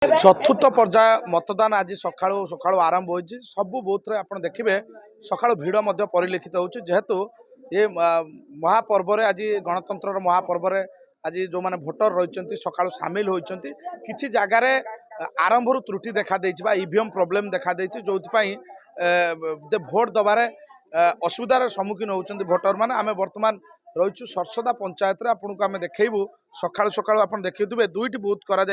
चतुर्थ पर्याय मतदान आज सका सका आरंभ हो सबू बुथ आप देखिए सका भिड़ परिलक्षित होेतु ये महापर्व आज गणतंत्र महापर्व आज जो मैंने भोटर रही सका सामिल होती किसी जगार आरंभ त्रुटि देखा ईवीएम प्रोब्लेम देखा जो भोट दबार असुविधार सम्मुखीन होती भोटर मैंने आम बर्तमान रही सरसदा पंचायत आपको आम देखू सका सका आप देखुए दुईट बुथ कर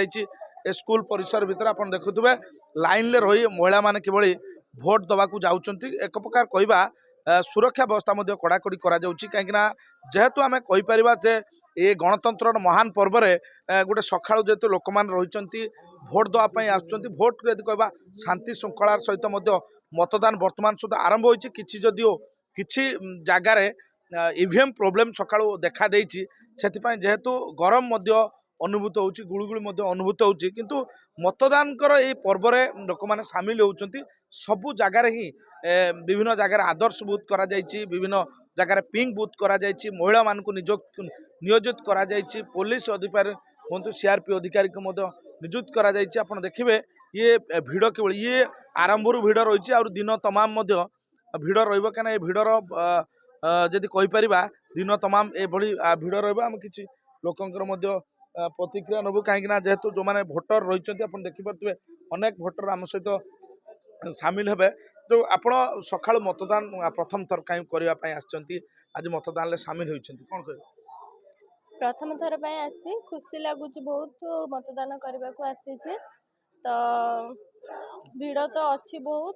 स्कूल परिसर भितर आप देखुए लाइन ले रही महिला माने किभली भोट दबाकू जाउछंती एक प्रकार कहबा सुरक्षा व्यवस्था कड़ाकड़ी करा कहीं जेहेतु आम कहीपर जे ये गणतंत्र महान पर्व गोटे सका जेहेतु लोक मैंने रही भोट दवाई आसुँच भोट यदि कहबा शांति श्रृंखलार सहित मतदान वर्तमान सुधा आरंभ होती किसी जदिओ किसी जगार ईवीएम प्रोब्लेम सका देखा जेहेतु गरम अनुभूत होची गुळुगुळी अनुभूत होची किंतु मतदान ये पर्व लोक मैंने सामिल होती सबु जगार ही विभिन्न जगार आदर्श बूथ करा जायछि विभिन्न जगार पिंक बूथ करा जायछि महिला मान को नियोजित करा जायछि पुलिस अधिकारी हूँ सीआरपी अधिकारी को नियुक्त करा जायछि आपण देखिए ये भिड़ केवल ये आरंभ भिड़ रही और दिन तमाम भिड़ रही कहीं भिड़र जदि कहीपर दिन तमाम ये भिड़ रही किसी लोकंर प्रतिक्रिया नबू कहीं जेहेतु जो मैंने भोटर रही आप देखिपे अनेक भोटर आम सहित सामिल हे जो आप सका मतदान प्रथम थर कहीं करने आज मतदान सामिल होती कौन कह प्रथम थर पर आसी खुशी लगुच बहुत मतदान करने को आसी तो भिड़ तो अच्छी बहुत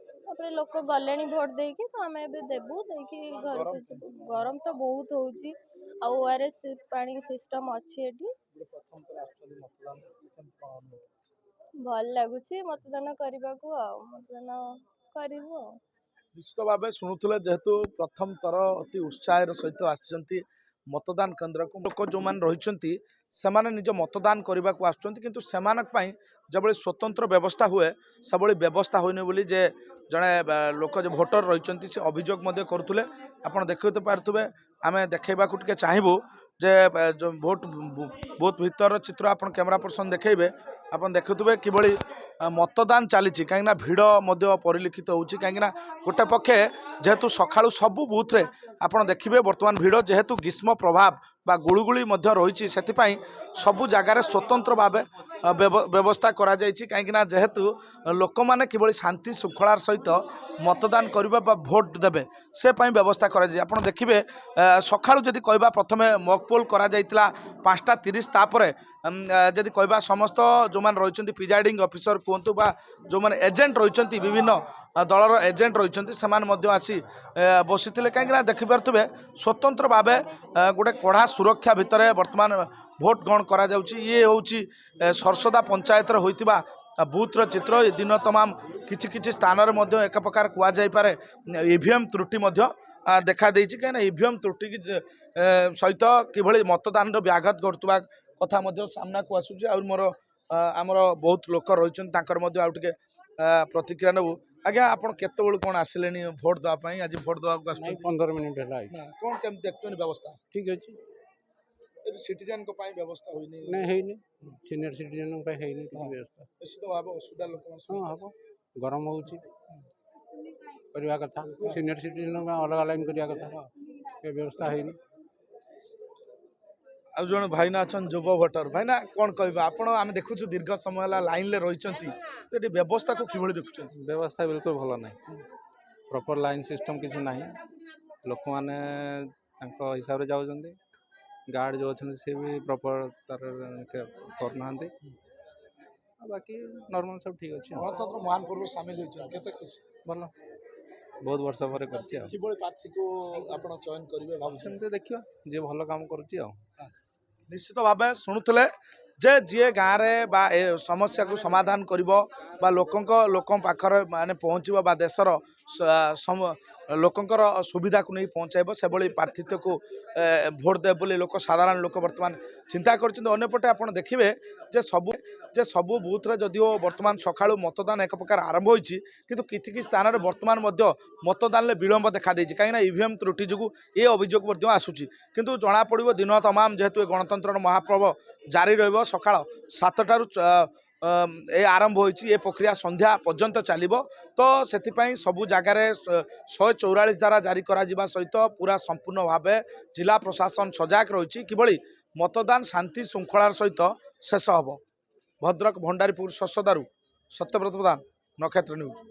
लोक गले भोट देकी तो आम देबू देखी घर गरम तो बहुत होची ओआरएस पानी सिस्टम अच्छी एठी भल लगुच मतदान करने को मतदान करूँ निश्चित भाव शुणुले जेहेतु प्रथम थर अति उत्साह सहित आसी मतदान केन्द्र को लोक जो मैंने रही से निज मतदान करने को आसुँच जब स्वतंत्र व्यवस्था हुए सब व्यवस्था होनी बोली जे जड़े लोक जो भोटर रही से अभियोग करुले आप देखते पारे आम देखा चाहबू जे भोट बूथ भीतर चित्र आप कैमरा पर्सन देखेबे आप देखुए कि मतदान चली कहीं भिड़ परिलक्षित होची कहीं गोटे पक्षे जेहेतु सका सबू बूथ रे आप देखिए बर्तमान भिड़ जेहेतु ग्रीष्म प्रभाव बा गुळुगुळी रही सबू जगार स्वतंत्र भाव व्यवस्था करा कहीं जेहेतु लोक मैंने किभली शांति श्रृंखलार सहित मतदान करबा बा भोट देबे से व्यवस्था करा आप देखिए सका जदि कहबा प्रथम मॉकपोल करा 5:30 तापर जदि कहबा समस्त जो मैंने रही प्रिजाइडिंग ऑफिसर कहतु बा जो मैंने एजेंट रही विभिन्न दलर एजेंट रही से आसी बसी कहीं देखिपे स्वतंत्र भाव गोटे कड़ा सुरक्षा भितर वर्तमान भोट ग्रहण करा ये हूँ सरसदा पंचायत होइतिबा बूथर चित्र दिन तमाम किछि स्थान एक प्रकार कहुपे ईवीएम त्रुटि देखा देछि कहीं ईवीएम त्रुटि सहित किभली मतदान व्याघात घटुवा कथा सामना को आसूँ और मोर आमर बहुत लोक रही आउटे प्रतिक्रिया नबू आज्ञा आप कौन आसिले भोट देवाई आज भोट देवा 15 मिनिट है कौन केम देखते व्यवस्था ठीक अच्छे सिटीजन को व्यवस्था हुई नहीं सीनियर सिटीजन व्यवस्था निश्चित भाव असुविधा लोक हाँ हम गरम हो कथा सीनियर सिटीजन अलग लाइन करवा कथा व्यवस्था है आ जो भाईना अच्छा युव भोटर भाईना कौन कह आप देखु दीर्घ समय लाइन ले रही व्यवस्था को कि देखुं व्यवस्था बिल्कुल भल ना प्रॉपर लाइन सिस्टम किसी ना लोक मैंने हिसाब से जाऊँ गार्ड जो अच्छे सी भी प्रॉपर तार करना बाकी नॉर्मल सब ठीक अच्छे गणतंत्र महान पर्व सामिल होते खुशी भल बहुत वर्ष पर प्रार्थी को आप चयन करेंगे देखिए जी भल काम करुच्ची निश्चित भाव शुणुले जे जी गाँव में बा समस्या को समाधान कर लोक पाखर माने पहुँचब बा देशर लोकंर सुविधा को नहीं पहुँचाइब से भली प्रार्थित्व को भोट देव बोली लोक साधारण लोक वर्तमान चिंता करपटे आप देखिए जे सबू बूथ रे जदिओ वर्तमान सका मतदान एक प्रकार आरंभ होती किंतु किसी स्थान में वर्तमान मतदान विलंब देखा देछि कहीं ईवीएम त्रुटि जो ये अभियोग आसूची किंतु जना पड़ो दिन तमाम जेहेतु गणतंत्र महापर्व जारी रहा सका 7टारू ए आरंभ होइछि ए प्रक्रिया संध्या पर्यंत चलिबो तो सेथिपई सबु जगार 144 धारा जारी करा जिबा सहित पूरा संपूर्ण भावे जिला प्रशासन सजाग रही किभली मतदान शांति श्रृंखलार सहित शेष हब। भद्रक भंडारीपुर शशदारू सत्यव्रत प्रधान नक्षत्र न्यूज।